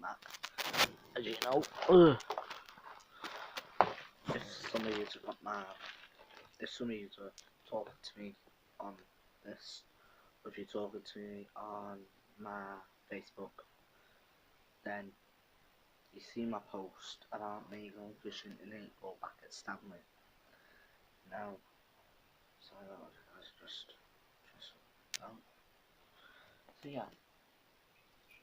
back. As you know, if some of you are talking to me on this, or if you're talking to me on my Facebook, then you see my post about me going fishing in April back at Stanley. Now, so I know guys just know. So yeah,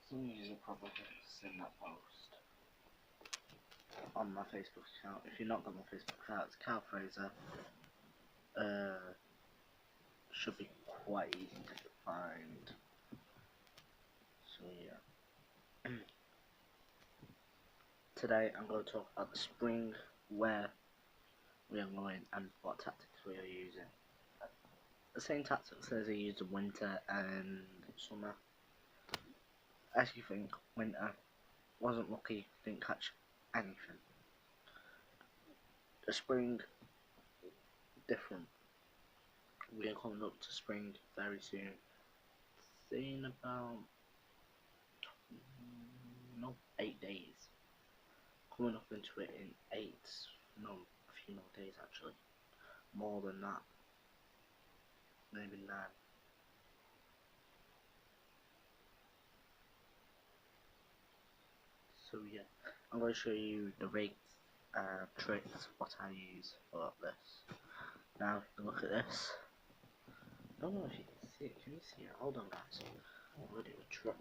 some of you have probably seen that post on my Facebook account. If you've not got my Facebook account, it's Cal Fraser. Should be quite easy to find. So yeah. Today I'm going to talk about the spring, where we are going and what tactics we are using. The same tactics as I used in winter and summer. As you think, winter wasn't lucky, didn't catch anything. The spring, different. We are coming up to spring very soon. In about 8 days. Coming up into it in a few more days actually. More than that. Maybe 9. So yeah, I'm going to show you the rigs, tricks, what I use for this. Now, if you look at this, I don't know if you can see it. Can you see it? Hold on, guys. I'm going to do a trick.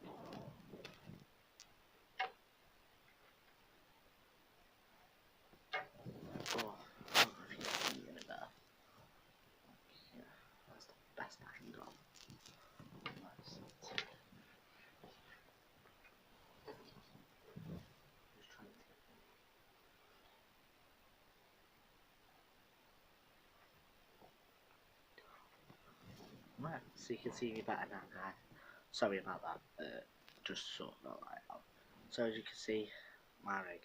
Oh, I don't know if you can see it better. Yeah, that's the best I can go. Just trying to. Right, so you can see me better now, guys. Sorry about that. Just sort of like out. So as you can see, my rig.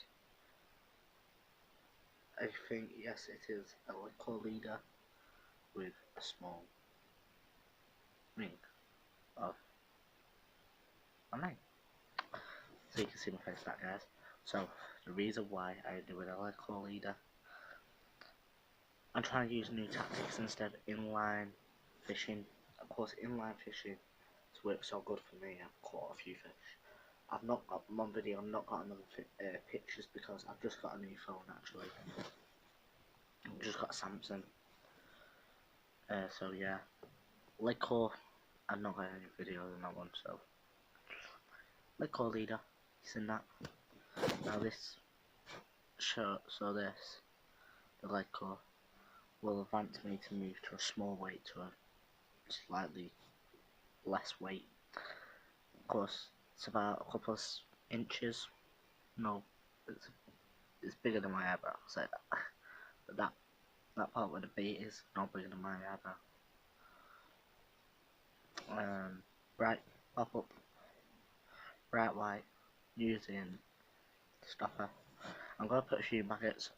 I think yes, it is a liquor leader with a small ring of my name. So you can see my face back, guys. So the reason why I do it a liquor leader, I'm trying to use new tactics instead of inline fishing. Of course, inline fishing has worked so good for me. I've caught a few fish. I've not got one video. I've not got another pictures because I've just got a new phone actually. I've just got a Samsung. So yeah, liquor. I've not got any videos on that one. So liquor leader, you seen that? Now this shirt. So this the liquor will advance me to move to a small weight to a slightly less weight. Of course, it's about a couple of inches. No, it's bigger than my eyebrow. I'll say that. But that part where the bait is not bigger than my eyebrow. Bright pop up, bright white, using stopper. I'm gonna put a few maggots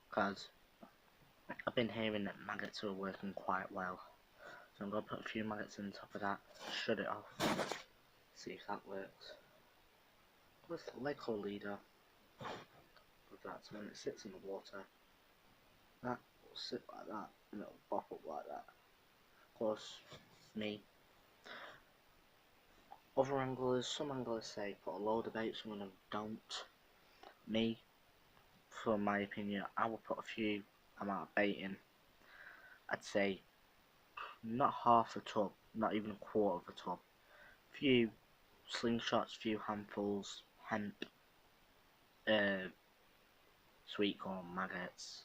because I've been hearing that maggots are working quite well. So I'm gonna put a few maggots on top of that, shut it off, see if that works. With the liquor leader, with that, so when it sits in the water, that will sit like that and it'll pop up like that. Of course, me. Other anglers, some anglers say put a load of bait, some of them don't. Me, for my opinion, I will put a few amount of bait in. I'd say not half a tub, not even a quarter of a tub. Few slingshots, few handfuls, hemp, sweet corn, maggots,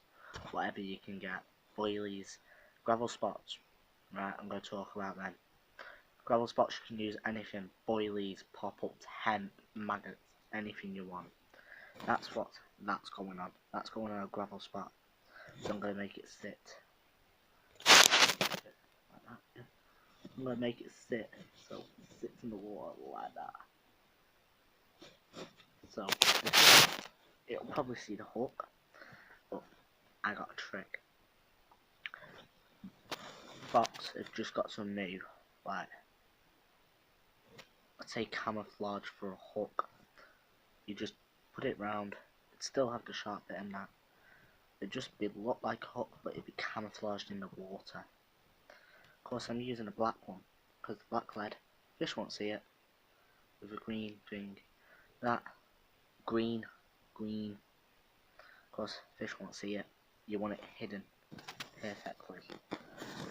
whatever you can get, boilies, gravel spots. Right, I'm going to talk about them. Gravel spots, you can use anything, boilies, pop-ups, hemp, maggots, anything you want. That's going on. That's going on a gravel spot. So I'm going to make it sit. Like that, yeah. I'm going to make it sit, so it sits in the water like that. So, it'll probably see the hook, but I got a trick. Fox have just got some new, like, let's say camouflage for a hook. you just put it round. It'd still have the sharp bit in that. It'd just look like a hook, but it'd be camouflaged in the water. Of course, I'm using a black one because the black lead, fish won't see it. With a green thing, that green. Of course, fish won't see it. You want it hidden perfectly.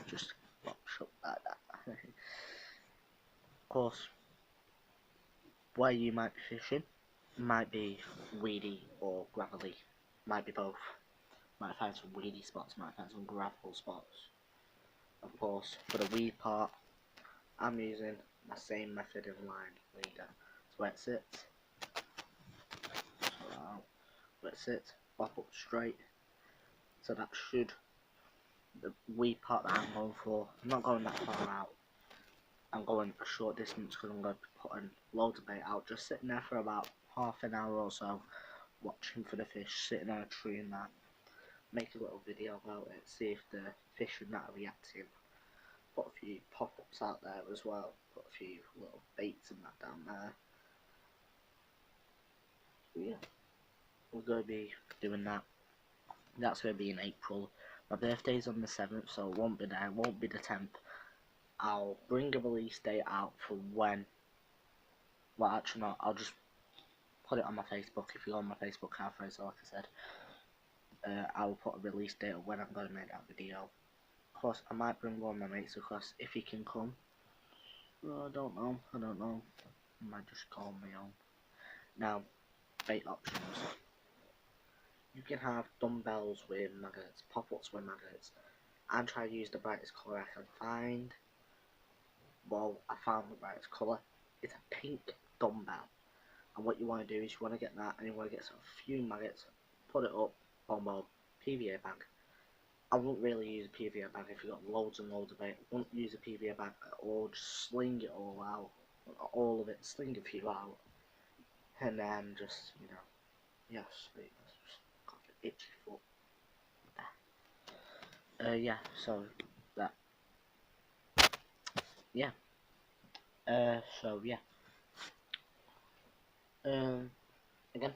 Just box up like that. Of course, where you might be fishing might be weedy or gravelly. Might be both. Might find some weedy spots, might find some gravel spots. Of course, for the weed part, I'm using my same method of line leader. So where it sits, where it sits, pop up straight. So that should, the weed part that I'm going for, I'm not going that far out. I'm going a short distance because I'm going to be putting loads of bait out, just sitting there for about half an hour or so, watching for the fish, sitting on a tree and that. Make a little video about it, see if the fish and that are reacting. Put a few pop-ups out there as well, put a few little baits and that down there. So yeah, we're going to be doing that. That's going to be in April. My birthday's on the 7th, so it won't be there, it won't be the 10th. I'll bring a release date out for when, well actually not, I'll just put it on my Facebook. If you go on my Facebook halfway, so like I said, I will put a release date of when I'm going to make that video. Of course, I might bring one of my mates across if he can come. Well, I don't know. I might just call my own. Now, bait options. You can have dumbbells with maggots, pop-ups with maggots. I'm trying to use the brightest colour I can find. Well, I found the brightest colour. It's a pink dumbbell. And what you want to do is you want to get that and you want to get a few maggots, put it up, boom, PVA bag. I wouldn't really use a PVA bag if you've got loads and loads of bait. I wouldn't use a PVA bag at all, just sling it all out. Not all of it, sling a few out. And then just, you know, yes, just got an itchy foot. Yeah, so that. Yeah. So yeah. Again,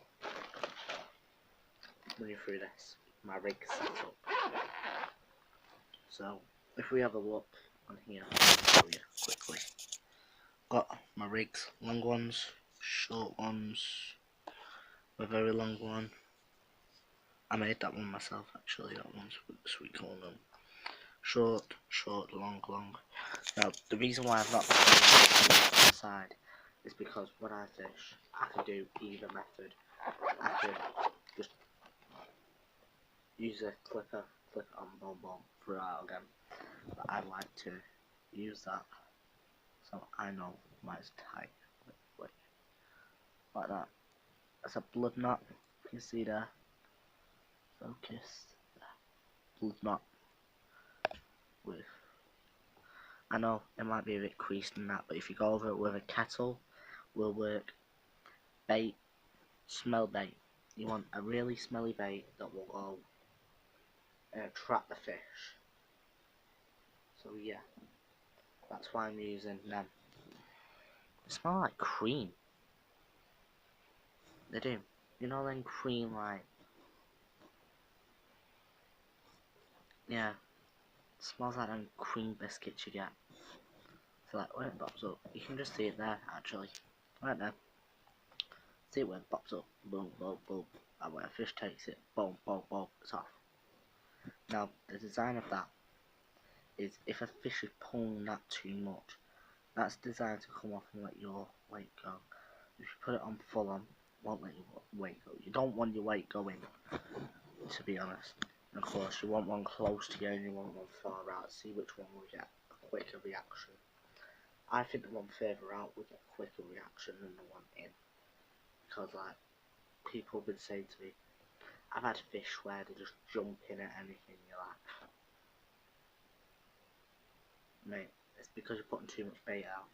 running through this, my rig set up. So, if we have a look on here, I'll show you quickly. Got my rigs, long ones, short ones, a very long one. I made that one myself actually, that one's with the sweet corn on. Short, long. Now, the reason why I've not put it on the side is because when I fish, I can do either method. I can just use a clicker, click it on boom, throw it out again. But I like to use that so I know mine's tight. Like that. That's a blood knot. You can see there. Focus. Blood knot. With. I know it might be a bit creased in that, but if you go over it with a kettle, will work. Bait. Smell bait. You want a really smelly bait that will go trap the fish. So yeah, that's why I'm using them. They smell like cream. They do. You know them cream like. Yeah. It smells like them cream biscuits you get. So like when it pops up, you can just see it there actually. Right there. See it when it pops up. Boom. And when a fish takes it, boom, it's off. Now the design of that is if a fish is pulling that too much, that's designed to come off and let your weight go. If you put it on full on, won't let your weight go. You don't want your weight going, to be honest. And of course, you want one close to you and you want one far out. See which one will get a quicker reaction. I think the one further out will get a quicker reaction than the one in. Because like, people have been saying to me, I've had fish where they just jump in at anything. You're like, mate, it's because you're putting too much bait out.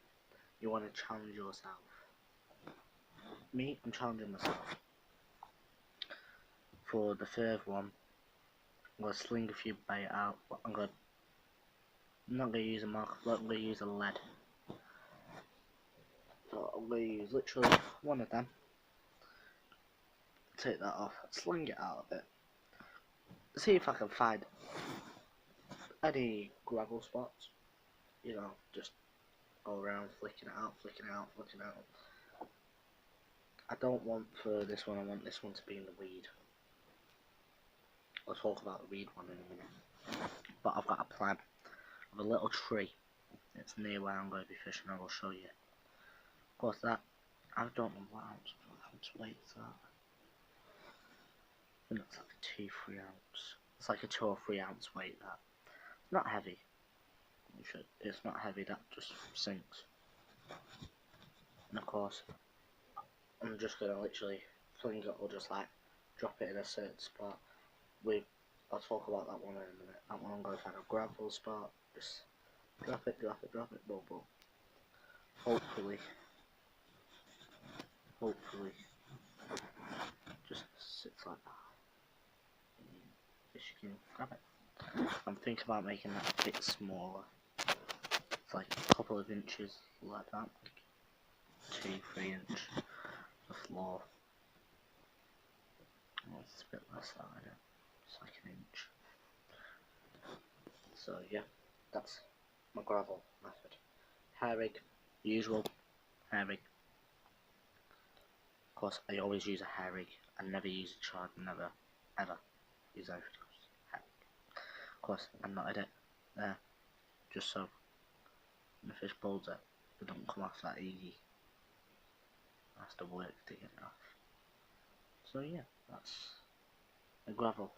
You want to challenge yourself. Me, I'm challenging myself. For the third one, I'm going to sling a few bait out, but I'm not going to use a marker, I'm going to use a lead. So I'm going to use literally one of them. take that off, sling it out a bit, see if I can find any gravel spots, you know, just go around flicking it out, flicking it out, flicking it out. I don't want for this one, I want this one to be in the weed. I'll talk about the weed one in a minute. But I've got a plan of a little tree. It's near where I'm going to be fishing. I will show you. Of course, that I don't know what ounce weight is that. I think it's like a 2-3 ounce. It's like a 2 or 3 ounce weight. That it's not heavy. It's not heavy. That just sinks. And of course, I'm just gonna literally fling it or just like drop it in a certain spot. I'll talk about that one in a minute. That one I'm going to find a gravel spot. Just drop it, drop it, drop it, boom, boom. Hopefully, just sits like that. Fish can grab it. I'm thinking about making that a bit smaller. It's like a couple of inches like that. 2-3 inch the floor. Oh, it's a bit less than I know. It's like an inch. So yeah, that's my gravel method. Hair rig, usual hair rig. Of course, I always use a hair rig. I never use a chard, never, ever use anything else. Hair rig. Of course, I'm not at it there, just so when the fish pulls it, it don't come off that easy. It has to work to get it off. So yeah, that's a gravel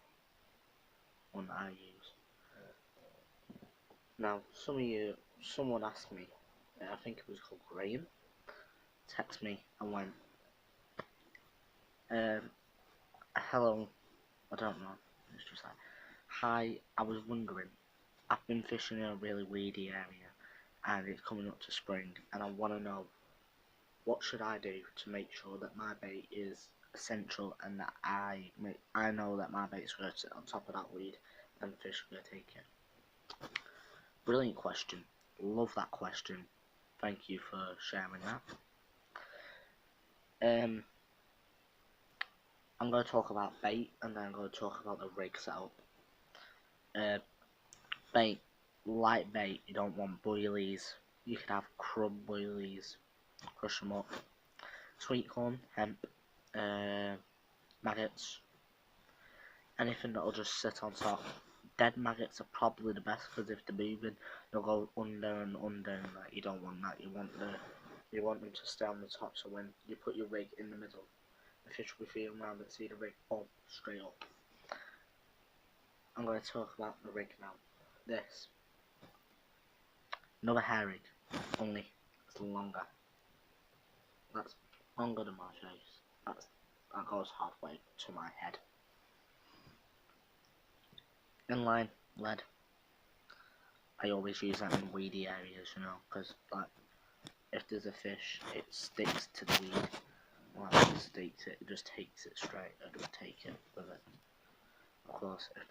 one that I use. Now, someone asked me, I think it was called Graham, text me and went, hello, I don't know, it's just like, hi, I was wondering, I've been fishing in a really weedy area, and it's coming up to spring, and I want to know, what should I do to make sure that my bait is essential, and that I know that my bait's going to sit on top of that weed, and the fish are going to take it. Brilliant question, love that question, thank you for sharing that. I'm going to talk about bait, and then I'm going to talk about the rig setup. Bait, light bait, you don't want boilies, you could have crumb boilies, crush them up, sweet corn, hemp, maggots, anything that'll just sit on top. Dead maggots are probably the best, because if they're moving, they'll go under and under, and like, you don't want that. You want them to stay on the top, so when you put your rig in the middle, the fish will be feeling around and see the rig, boom, straight up. I'm going to talk about the rig now. This, another hair rig, only it's longer. That's longer than my face. That goes halfway to my head. Inline lead. I always use that in weedy areas, you know, because like if there's a fish, it sticks to the weed. Like it sticks it just takes it straight and will take it with it. Of course, if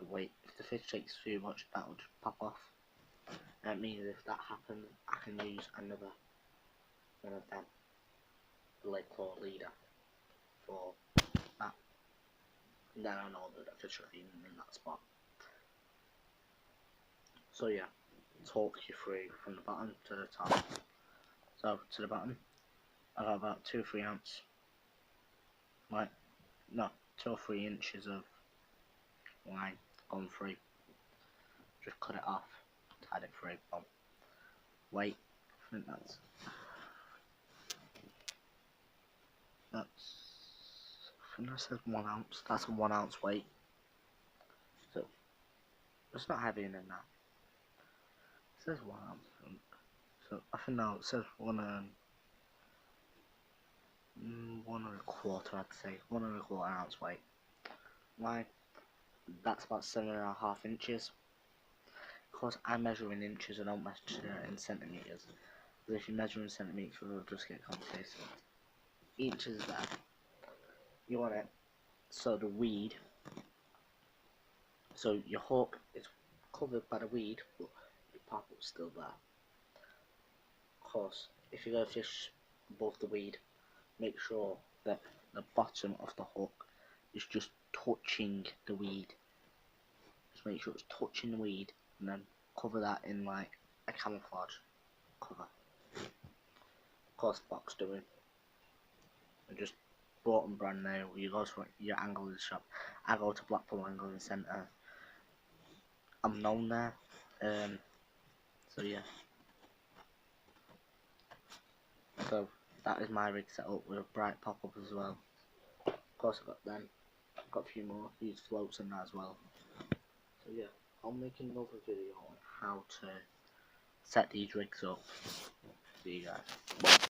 the fish takes too much, that will just pop off. That means if that happens, I can use another one of them, the lead claw leader, for that. And then I know that the fish are feeding in that spot. So yeah, talk you through from the bottom to the top. So to the bottom, I got about 2-3 ounce, 2 or 3 inches of line gone through. Just cut it off, tied it through. Boom. Weight, I think I think that says 1 ounce. That's a 1 ounce weight. So it's not heavier than that. It says 1 ounce. So I think now it says 1 1.25, I'd say 1.25 ounce weight. Why? That's about 7.5 inches. Of course, I measure in inches, I don't measure in centimeters. Because if you measure in centimeters, it'll just get complicated. Inches is there. You want it so the weed, so your hook is covered by the weed, but your pop up's still there. Of course, if you're going to fish above the weed, make sure that the bottom of the hook is just touching the weed. Just make sure it's touching the weed, and then cover that in like a camouflage cover. Of course, Fox doing. I just bought them brand new. You go to your angling shop. I go to Blackpool Angling Centre. I'm known there. So yeah. So that is my rig setup with a bright pop-up as well. Of course I got them. I've got a few more. These floats in that as well. So yeah, I'll make another video on how to set these rigs up. See you guys. Bye.